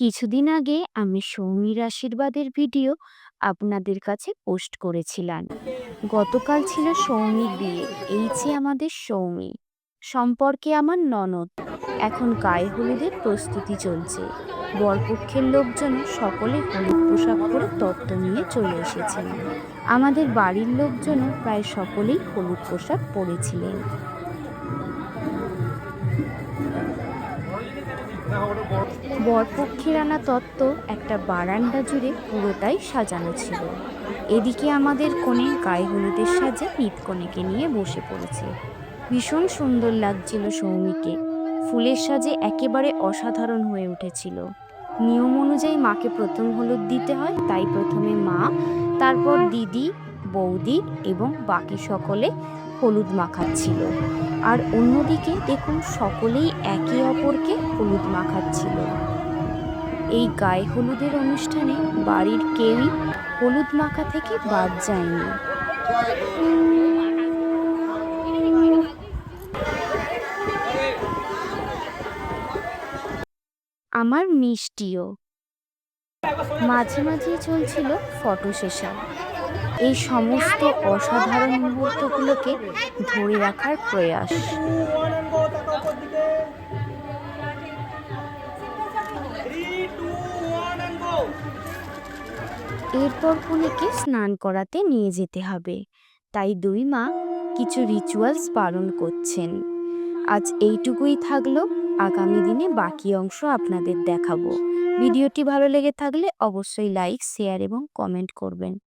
কিছুদিন আগে আমি সৌমির আশীর্বাদের ভিডিও আপনাদের কাছে পোস্ট করেছিলাম। গতকাল ছিল সৌমির বিয়ে। এই যে আমাদের সৌমি, সম্পর্কে আমার ননদ। এখন গায়ে হলুদের প্রস্তুতি চলছে। বরপক্ষের লোকজন সকলে হলুদ পোশাক পরে তত্ত্ব নিয়ে চলে এসেছেন। আমাদের বাড়ির লোকজনও প্রায় সকলেই হলুদ পোশাক পরেছিলেন। বরপক্ষের আনা তত্ত্ব একটা বারান্দা জুড়ে পুরোটাই সাজানো ছিল। এদিকে আমাদের কনে গায়ে হলুদের সাজে নিতকনেকে নিয়ে বসে পড়েছে। ভীষণ সুন্দর লাগছিল সৌমিকে। ফুলের সাজে একেবারে অসাধারণ হয়ে উঠেছিল। নিয়ম অনুযায়ী মাকে প্রথম হলুদ দিতে হয়, তাই প্রথমে মা, তারপর দিদি, বৌদি এবং বাকি সকলে হলুদ মাখাচ্ছিল। আর অন্যদিকে দেখুন সকলেই একে অপরকে হলুদ মাখাচ্ছিল। এই গায়ে হলুদের অনুষ্ঠানে বাড়ির কেউই হলুদ মাখা থেকে বাদ যায়নি। আমার মিষ্টিও। মাঝে মাঝে চলছিল ফটো সেশন। এই সমস্ত অসাধারণ মুহূর্তগুলোকে ধরে রাখার প্রয়াস। এরপর কনেকে স্নান করাতে নিয়ে যেতে হবে, তাই দুই মা কিছু রিচুয়ালস পালন করছেন। আজ এইটুকুই থাকলো। আগামী দিনে বাকি অংশ আপনাদের দেখাবো। ভিডিওটি ভালো লেগে থাকলে অবশ্যই লাইক, শেয়ার এবং কমেন্ট করবেন।